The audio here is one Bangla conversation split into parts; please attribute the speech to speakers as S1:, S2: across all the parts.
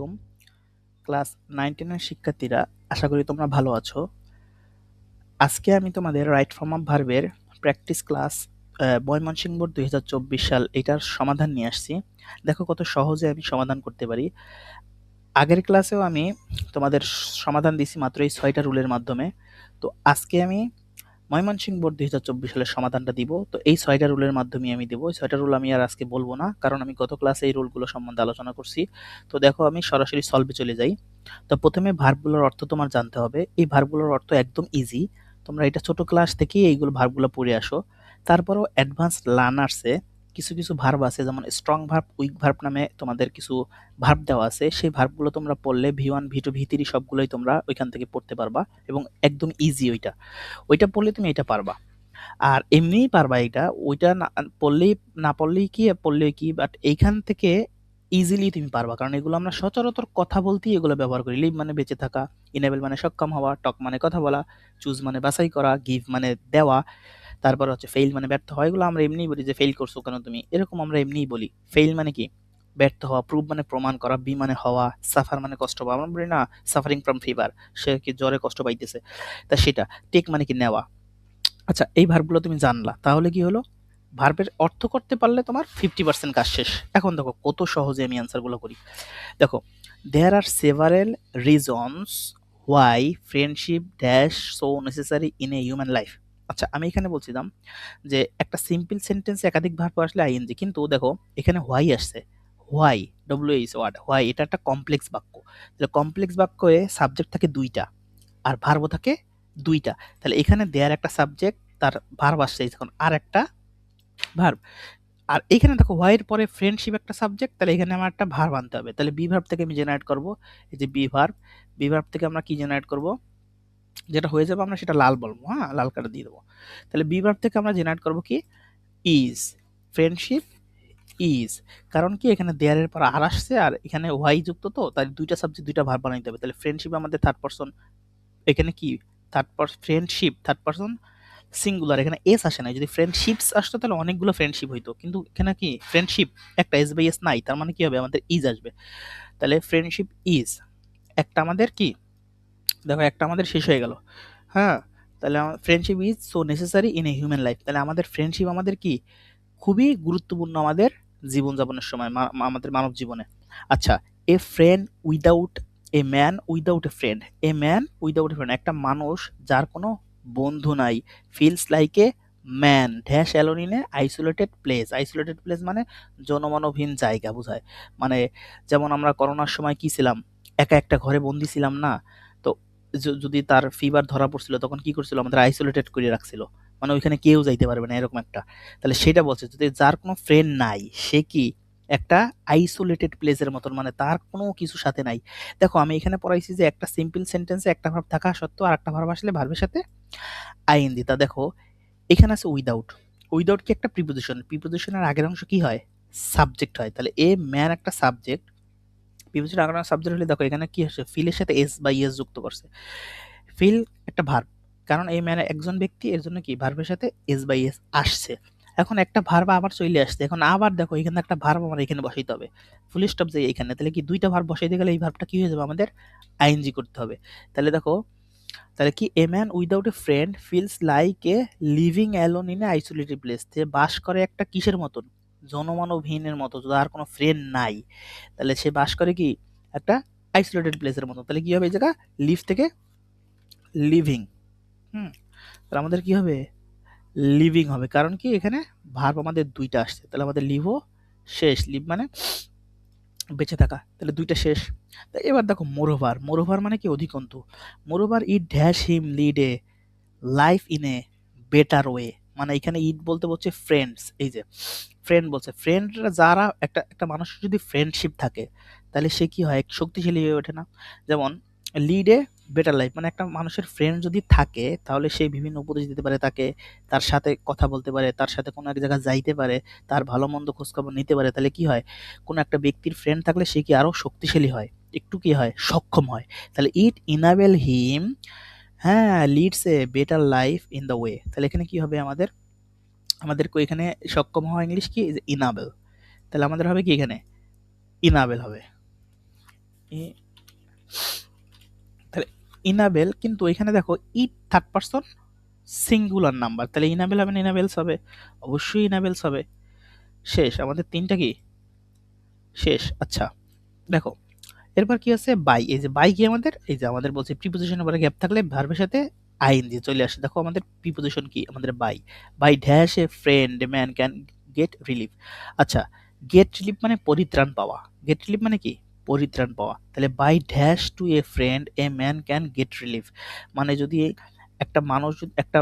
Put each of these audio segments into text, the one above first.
S1: আলাইকুম। ক্লাস 9 10 এর শিক্ষার্থীরা, আশা করি তোমরা ভালো আছো। আজকে আমি তোমাদের রাইট ফর্ম অফ ভার্বের প্র্যাকটিস ক্লাস ময়মনসিংহ বোর্ড 2024 সাল এটার সমাধান নিয়ে আসছি। দেখো কত সহজে আমি সমাধান করতে পারি। আগের ক্লাসেও আমি তোমাদের সমাধান দিছি মাত্র এই 6টা রুলের মাধ্যমে। তো আজকে আমি ময়মনসিংহ বোর্ড 2024 সালের সমাধানটা দিব। তো এই 6টা রুলের মাধ্যমে আমি দিব। এই 6টা রুল আমি আর আজকে বলবো না, কারণ আমি গত ক্লাসে এই রুলগুলো সম্বন্ধে আলোচনা করছি। তো দেখো আমি সরাসরি সলভে চলে যাই। তো প্রথমে ভার্বগুলোর অর্থ তোমার জানতে হবে। এই ভার্বগুলোর অর্থ একদম ইজি, তোমরা এটা ছোট ক্লাস থেকেই এইগুলো ভার্বগুলো পড়ে আসো। তারপরেও অ্যাডভান্স লার্নার্সে কিছু কিছু ভার্ব আছে, যেমন স্ট্রং ভার্ব, উইক ভার্ব নামে তোমাদের কিছু ভার্ব দেওয়া আছে। সেই ভার্বগুলো তোমরা পড়লে V1 V2 V3 সবগুলোই তোমরা ওইখান থেকে পড়তে পারবা, এবং একদম ইজি ওইটা পড়লে তুমি এটা পারবা। আর এমনিই পারবা এটা, ওইটা না পড়লেই পড়লেই কি, বাট এইখান থেকে ইজিলি তুমি পারবা, কারণ এগুলো আমরা সচরাচর কথা বলতেই এগুলো ব্যবহার করি। লিভ মানে বেঁচে থাকা, ইনেবল মানে সক্ষম হওয়া, টক মানে কথা বলা, চুজ মানে বাছাই করা, গিভ মানে দেওয়া, তারপর হচ্ছে ফেইল মানে ব্যর্থ হওয়া। এগুলো আমরা এমনিই বলি যে ফেইল করছো কেন তুমি, এরকম আমরা এমনিই বলি। ফেইল মানে কি? ব্যর্থ হওয়া। প্রুভ মানে প্রমাণ করা। বি মানে হওয়া। সাফার মানে কষ্ট পাওয়া। আমরা বলি না সাফারিং ফ্রম ফিভার, সে কি জ্বরে কষ্ট পাইতেছে, তা সেটা। টেক মানে কি? নেওয়া। আচ্ছা, এই ভার্বগুলো তুমি জানলা, তাহলে কি হলো? ভার্বের অর্থ করতে পারলে তোমার 50% কাজ শেষ। এখন দেখো কত সহজে আমি অ্যান্সারগুলো করি। দেখো, there are several reasons why friendship dash so necessary in a human life. আচ্ছা, আমি এখানে বলছিলাম যে একটা সিম্পল সেন্টেন্সে একাধিক ভার্ব আসলে আইএনজি, কিন্তু দেখো এখানে হোয়াই আসছে। হোয়াই, ডব্লিউএইচ ওয়ার্ড, হোয়াই, এটা একটা কমপ্লেক্স বাক্য। তাহলে কমপ্লেক্স বাক্যে সাবজেক্ট থাকে দুইটা আর ভার্বও থাকে দুইটা। তাহলে এখানে দেয়ার একটা সাবজেক্ট, তার ভার্ব আসছে এখন আর একটা ভার্ব। আর এখানে দেখো হোয়াইয়ের পরে ফ্রেন্ডশিপ একটা সাবজেক্ট, তাহলে এখানে আমার একটা ভার্ব আনতে হবে। তাহলে বি ভার্ব থেকে আমি জেনারেট করব, এই যে বি ভার্ব। বি ভার্ব থেকে আমরা কি জেনারেট করব? যেটা হয়ে যাবে আমরা সেটা লাল বলবো, হ্যাঁ, লাল কাটা দিয়ে দেবো। তাহলে বি ভার্ব থেকে আমরা জেনারেট করব কি? ইজ। ফ্রেন্ডশিপ ইজ, কারণ কি এখানে দেয়ারের পর আর আসছে আর এখানে ওয়াই যুক্ত, তো তাই দুইটা সাবজেক্ট দুইটা ভার্ব বানাইতে হবে। তাহলে ফ্রেন্ডশিপ আমাদের থার্ড পারসন, এখানে কি third person, friendship third person singular, এখানে এস আসে না। যদি ফ্রেন্ডশিপস আসতো তাহলে অনেকগুলো ফ্রেন্ডশিপ হইতো, কিন্তু এখানে কি ফ্রেন্ডশিপ একটা, এস বাই এস নাই, তার মানে কি হবে? আমাদের ইজ আসবে। তাহলে ফ্রেন্ডশিপ ইজ একটা আমাদের কি, দেখো একটা আমাদের শেষ হয়ে গেল, হ্যাঁ। তাহলে friendship is so necessary in a human life. তাহলে আমাদের ফ্রেন্ডশিপ আমাদের কি খুবই গুরুত্বপূর্ণ আমাদের জীবনযাপনের সময়, আমাদের মানব জীবনে। আচ্ছা, a friend without a man without a friend, a man without a friend, একটা মানুষ যার কোনো বন্ধু নাই, feels like a man dash alone in a isolated place. Isolated place মানে জনমানবহীন জায়গা বোঝায়। মানে যেমন আমরা করোনার সময় কি ছিলাম, একা একটা ঘরে বন্দি ছিলাম না? তো যদি তার ফিভার ধরা পড়ছিল তখন কি করছিল? আমাদের আইসোলেটেড করে রাখছিল, মানে ওইখানে কেউ যাইতে পারবে না, এরকম একটা। তাহলে সেটা বলছে, যদি যার কোনো ফ্রেন্ড নাই সে কি একটা আইসোলেটেড প্লেসের মতন, মানে তার কোনো কিছু সাথে নাই। দেখো আমি এখানে পড়াইছি যে একটা সিম্পল সেন্টেন্সে একটা ভার্ব থাকা সত্ত্বেও আর একটা ভার্ব আসলে ভার্বের সাথে আইএনজি। তা দেখো এখানে আছে উইদাউট। উইদাউট কি একটা প্রিপোজিশন, প্রিপোজিশনের আগের অংশ কি হয়? সাবজেক্ট হয়। তাহলে এ ম্যান একটা সাবজেক্ট, প্রিপোজিশন আগের সাবজেক্ট হলে দেখো এখানে কি আসছে? ফিলের সাথে এস বা ইএস যুক্ত করছে। ফিল একটা ভার্ব, কারণ এই ম্যান একজন ব্যক্তি, এর জন্য কি ভার্বের সাথে এস বাই এস আসছে। এখন একটা ভার্ব আবার চলে আসছে, এখন আবার দেখো এখানে একটা ভার্ব আমার এখানে বসাইতে হবে, ফুল স্টপ যে এখানে। তাহলে কি দুইটা ভার্ব বসাইতে গেলে এই ভার্বটা কি হয়ে যাবে? আমাদের আইএনজি করতে হবে। তাহলে দেখো, তাহলে কি a man without a friend feels like a living alone in a isolated place, যে বাস করে একটা কিসের মতন? জনমানবহীনের মতো, যদি আর কোনো ফ্রেন্ড নাই তাহলে সে বাস করে কি একটা আইসোলেটেড প্লেসের মতো। তাহলে কি হবে? এই জায়গা লিভ থেকে লিভিং, হুম, তাহলে আমাদের কি হবে? লিভিং হবে, কারণ কি এখানে ভার্ব আমাদের দুইটা আসছে। তাহলে আমাদের লিভও শেষ, লিভ মানে বেঁচে থাকা, তাহলে দুইটা শেষ। তা এবার দেখো মোরওভার, মোরওভার মানে কি অধিকন্তু। Moreover it dash him lead a life in a better way, মানে এখানে ইট বলতে বলছে ফ্রেন্ডস, এই যে ফ্রেন্ড বলছে, ফ্রেন্ডরা যারা একটা একটা মানুষের যদি ফ্রেন্ডশিপ থাকে তাহলে সে কি হয়? শক্তিশালী হয়ে ওঠে না? যেমন লিড এ বেটার লাইফ, মানে একটা মানুষের ফ্রেন্ড যদি থাকে তাহলে সে বিভিন্ন উপদেশ দিতে পারে তাকে, তার সাথে কথা বলতে পারে, তার সাথে কোনো এক জায়গায় যাইতে পারে, তার ভালো মন্দ খোঁজখবর নিতে পারে। তাহলে কি হয়? কোনো একটা ব্যক্তির ফ্রেন্ড থাকলে সে কি আরো শক্তিশালী হয়, একটু কি হয়, সক্ষম হয়। তাহলে ইট ইনাবেল হিম, হ্যাঁ, leads a better life in the way. তাহলে এখানে কি হবে? আমাদের আমাদেরকে এখানে সক্ষম হওয়া ইংলিশ কি? ইনাবেল। তাহলে আমাদের হবে কি এখানে? ইনাবেল হবে। ই- তাহলে ইনাবেল, কিন্তু এখানে দেখো ইট থার্ড পারসন সিঙ্গুলার নাম্বার, তাহলে ইনাবেল হবে না ইনাবেলস হবে, অবশ্যই ইনাবেলস হবে। শেষ, আমাদের তিনটা কি শেষ। আচ্ছা দেখো এরপর কি আছে বাই, এই যে বাই কি আমাদের, এই যে আমাদের বলছে প্রিপোজিশনের পরে গ্যাপ থাকলে ভার্বের সাথে আইএনজি চলে আসে। দেখো আমাদের প্রিপোজিশন কি, আমাদের by, by dash a friend a man can get relief. আচ্ছা গেট রিলিফ মানে পরিত্রাণ পাওয়া, গেট রিলিফ মানে কি পরিত্রাণ পাওয়া, তাহলে by dash to a friend a man can get relief, মানে যদি একটা মানুষ একটা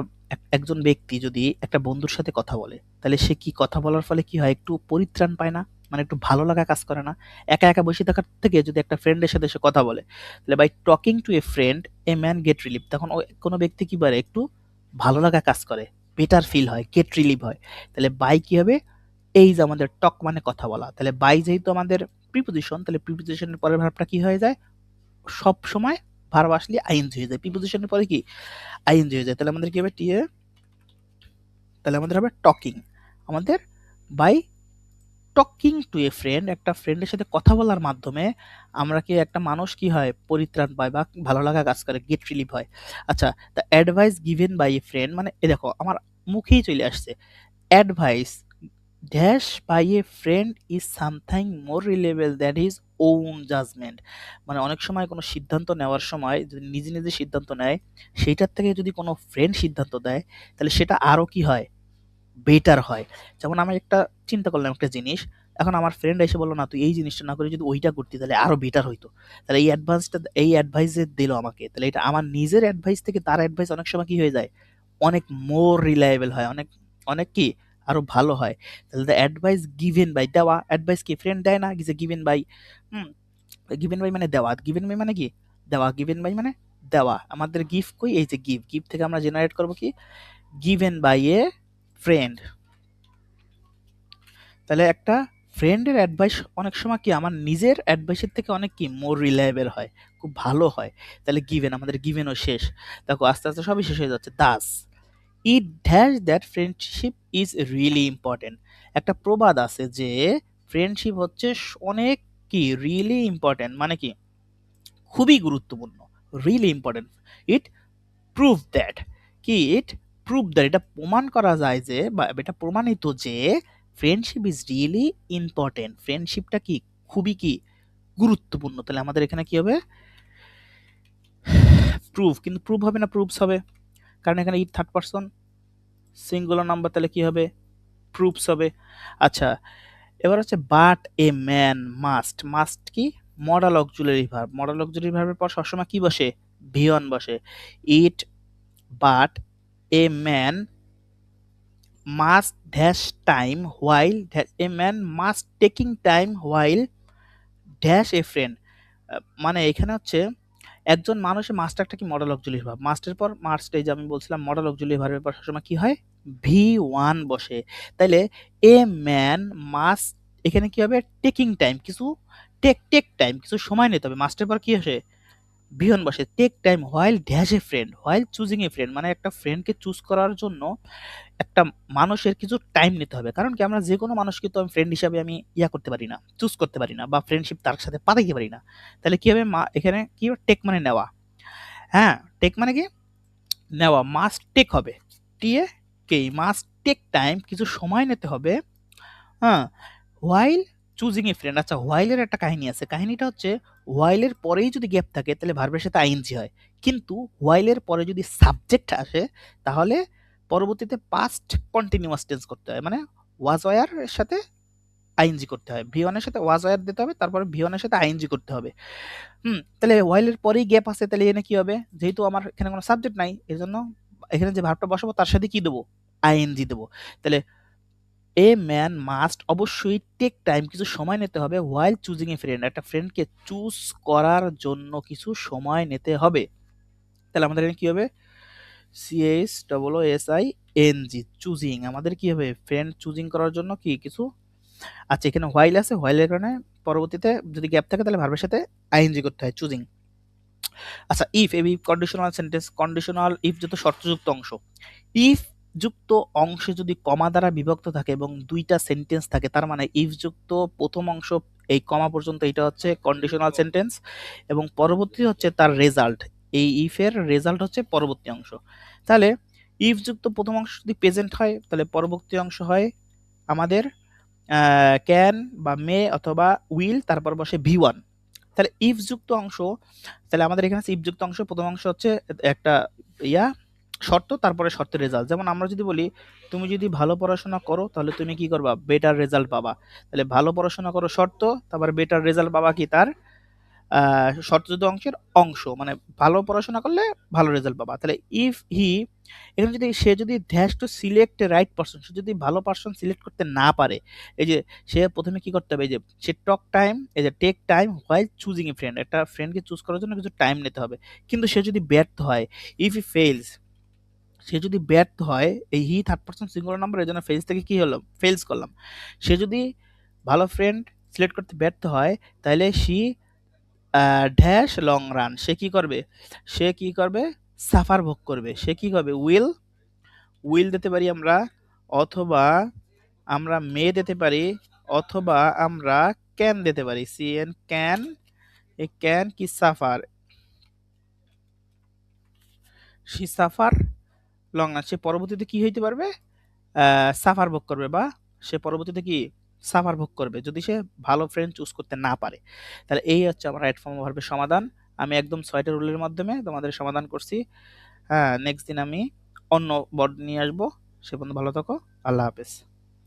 S1: একজন ব্যক্তি যদি একটা বন্ধুর সাথে কথা বলে, তাহলে সে কি কথা বলার ফলে কি হয়, একটু পরিত্রাণ পায় না, মানে একটু ভালো লাগা কাজ করে না। একা একা বসে থাকার থেকে যদি একটা ফ্রেন্ডের সাথে সে কথা বলে, তাহলে by talking to a friend a man get relief, তখন কোনো ব্যক্তি কি পারে একটু ভালো লাগা কাজ করে, বেটার ফিল হয়, গেট রিলিভ হয়। তাহলে বাই কি হবে, এই যে আমাদের টক মানে কথা বলা, তাহলে বাই যেহেতু আমাদের প্রিপোজিশন, তাহলে প্রিপোজিশনের পরের ভার্বটা কি হয়ে যায়, সব সময় ভার্ব আসলে আইএনজি হয়ে যায়, প্রিপোজিশনের পরে কি আইএনজি হয়ে যায়। তাহলে আমাদের কি হবে টিএ, তাহলে আমাদের হবে টকিং, আমাদের by talking to a friend, একটা ফ্রেন্ডের সাথে কথা বলার মাধ্যমে আমরা কি একটা মানুষ কি হয় পরিত্রাণ পায় বা ভালো লাগা কাজ করে, গেট রিলিভ হয়। আচ্ছা the advice given by a friend, মানে এ দেখো আমার মুখেই চলে আসছে, advice dash by a friend is something more reliable that is own judgement, মানে অনেক সময় কোনো সিদ্ধান্ত নেওয়ার সময় যদি নিজে নিজে সিদ্ধান্ত নেয়, সেইটার থেকে যদি কোনো ফ্রেন্ড সিদ্ধান্ত দেয়, তাহলে সেটা আরও কি হয় বেটার হয়। যেমন আমি একটা চিন্তা করলাম একটা জিনিস, এখন আমার ফ্রেন্ড এসে বললো না তুই এই জিনিসটা না করে যদি ওইটা করতি তাহলে আরো বেটার হইতো, তাহলে এই অ্যাডভাইস যে দিল আমাকে, তাহলে এটা আমার নিজের অ্যাডভাইস থেকে তার অ্যাডভাইস অনেক সময় কি হয়ে যায়, অনেক মোর রিলায়েবল হয়, অনেক অনেক কি আরো ভালো হয়। তাহলে দ্য অ্যাডভাইস গিভেন বাই, দেওয়া অ্যাডভাইস কি ফ্রেন্ড দেয় না, কিছু গিভেন বাই, হুম গিভেন বাই মানে দেওয়া, গিভেন বাই মানে কি দেওয়া, গিভেন বাই মানে দেওয়া, আমাদের গিফট কই, এই যে গিভ, গিভ থেকে আমরা জেনারেট করব কি গিভেন বাই এ ফ্রেন্ড। তাহলে একটা ফ্রেন্ডের অ্যাডভাইস অনেক সময় কি আমার নিজের অ্যাডভাইসের থেকে অনেক কি মোর রিলায়েবল হয়, খুব ভালো হয়। তাহলে গিভেন, আমাদের গিভেনও শেষ। দেখো আস্তে আস্তে সবই শেষ হয়ে যাচ্ছে। Das it dash that friendship is really important, একটা প্রবাদ আছে যে ফ্রেন্ডশিপ হচ্ছে অনেক কি রিয়েলি ইম্পর্টেন্ট, মানে কি খুবই গুরুত্বপূর্ণ, really important. It prove that, কি ইট প্রুভ দ্যাট, এটা প্রমাণ করা যায় যে বা এটা প্রমাণিত যে ফ্রেন্ডশিপ ইজ রিয়েলি ইম্পর্টেন্ট, ফ্রেন্ডশিপটা কি খুবই কি গুরুত্বপূর্ণ। তাহলে আমাদের এখানে কি হবে প্রুভ, কিন্তু প্রুভ হবে না প্রুভস হবে, কারণ এখানে it third person singular number, তাহলে কি হবে প্রুভস হবে। আচ্ছা এবার হচ্ছে but a man must, must কি modal auxiliary verb, modal auxiliary ভার্বের পর সবসময় কি বসে ভিওন বসে। It but a man must dash time while a man must taking time while dash a friend, মানে এখানে হচ্ছে একজন মানুষের মাস্টারটা কি মডেল অক্সিলারি ভার্ব, মাস্টের পর মাস্ট, এই যে আমি বলছিলাম মডেল অক্সিলারি ভার্বের পর সবসময় কি হয় ভি ওয়ান বসে, তাইলে এ ম্যান মাস্ট, এখানে কি হবে টেকিং টাইম, কিছু টেক টাইম কিছু সময় নিতে হবে, মাস্টের পর কি আসে ভিওন বসে, take time while dash a friend, while choosing a friend, মানে একটা ফ্রেন্ডকে চুজ করার জন্য একটা মানুষের কিছু টাইম নিতে হবে, কারণ কি আমরা যে কোনো মানুষকে তো আমি ফ্রেন্ড হিসাবে আমি করতে পারি না, চুজ করতে পারি না, বা ফ্রেন্ডশিপ তার সাথে পাতাইতে পারি না। তাহলে কি হবে এখানে কি হবে টেক মানে নেওয়া, হ্যাঁ টেক মানে কি নেওয়া, মাস্ট টেক হবে টিএ কে, মাস্ট টেক টাইম কিছু সময় নিতে হবে, হ্যাঁ হোয়াইল চুজিং এ ফ্রেন্ড। আচ্ছা হোয়াইলের একটা কাহিনী আছে, কাহিনীটা হচ্ছে হোয়াইলের পরেই যদি গ্যাপ থাকে তাহলে ভার্বের সাথে আইএনজি হয়, কিন্তু হোয়াইলের পরে যদি সাবজেক্ট আসে তাহলে পরবর্তীতে পাস্ট কন্টিনিউয়াস টেন্স করতে হয়, মানে ওয়াজ ওয়ার এর সাথে আইএনজি করতে হয়, ভি ওয়ানের সাথে ওয়াজ ওয়ার দিতে হবে, তারপরে ভি ওয়ানের সাথে আইএনজি করতে হবে। তাহলে হোয়াইলের পরেই গ্যাপ আছে, তাহলে এখানে কি হবে, যেহেতু আমার এখানে কোনো সাবজেক্ট নাই এর জন্য এখানে যে ভার্বটা বসাবো তার সাথে কি দেবো আইএনজি দেবো। তাহলে এ ম্যান মাস্ট অবশ্যই টেক টাইম কিছু সময় নিতে হবে হোয়াইল চুজিং এ ফ্রেন্ড, একটা ফ্রেন্ডকে চুজ করার জন্য কিছু সময় নিতে হবে। তাহলে আমাদের এখানে কি হবে CHOOSING চুজিং, আমাদের কি হবে ফ্রেন্ড চুজিং করার জন্য কি কিছু, আচ্ছা এখানে হোয়াইল আছে, হোয়াইলের কারণে পরবর্তীতে যদি গ্যাপ থাকে তাহলে ভার্বের সাথে আইএনজি করতে হয় চুজিং। আচ্ছা ইফ এবি কন্ডিশনাল সেন্টেন্স, কন্ডিশনাল ইফ যত শর্তযুক্ত অংশ, ইফ যুক্ত অংশে যদি কমা দ্বারা বিভক্ত থাকে এবং দুইটা সেন্টেন্স থাকে, তার মানে ইফ যুক্ত প্রথম অংশ এই কমা পর্যন্ত এটা হচ্ছে কন্ডিশনাল সেন্টেন্স এবং পরবর্তী হচ্ছে তার রেজাল্ট। এই ইফের রেজাল্ট হচ্ছে পরবর্তী অংশ। তাহলে ইফ যুক্ত প্রথম অংশ যদি প্রেজেন্ট হয় তাহলে পরবর্তী অংশ হয় আমাদের ক্যান বা মে অথবা উইল, তারপর বসে ভি1। তাহলে ইফ যুক্ত অংশ, তাহলে আমাদের এখানে ইফ যুক্ত অংশ প্রথম অংশ হচ্ছে একটা শর্ত, তারপরে শর্তের রেজাল্ট। যেমন আমরা যদি বলি তুমি যদি ভালো পড়াশোনা করো তাহলে তুমি কি করবা, বেটার রেজাল্ট পাবা। তাহলে ভালো পড়াশোনা করো শর্ত, তারপরে বেটার রেজাল্ট পাবা কি তার শর্তযুক্ত অংশের অংশ, মানে ভালো পড়াশোনা করলে ভালো রেজাল্ট পাবা। তাহলে ইফ হি, এখানে যদি সে যদি dash to select right person, সে যদি ভালো পারসন সিলেক্ট করতে না পারে, এই যে সে প্রথমে কি করতে হবে, এই যে সে টক টাইম, এই যে take time while choosing a friend, একটা ফ্রেন্ডকে চুজ করার জন্য কিছু টাইম নিতে হবে। কিন্তু সে যদি ব্যর্থ হয়, ইফ হি ফেলস, সে যদি ব্যর্থ হয়, এই he third person singular number, এই জন্য ফেলস থেকে কি হলো, ফেলস করলাম। সে যদি ভালো ফ্রেন্ড সিলেক্ট করতে ব্যর্থ হয় তাহলে সি ড্যাশ লং রান, সে কি করবে, সে কি করবে, সাফার ভোগ করবে। সে কি করবে, উইল, উইল দিতে পারি আমরা, অথবা আমরা মে দিতে পারি, অথবা আমরা ক্যান দিতে পারি, সিএন ক্যান। এই ক্যান কি suffer, she suffer long run, সে পরবর্তীতে কি হইতে পারবে, সাফার ভোগ করবে, বা সে পরবর্তীতে কি সাফার ভোগ করবে যদি সে ভালো ফ্রেন্ড চুজ করতে না পারে। তাহলে এই হচ্ছে আমার রাইট ফর্ম ভার্বের সমাধান। আমি একদম 6টা রুলের মাধ্যমে তোমাদের সমাধান করছি। হ্যাঁ, নেক্সট দিন আমি অন্য বর্ড নিয়ে আসবো। সে পর্যন্ত ভালো থাকো। আল্লাহ হাফেজ।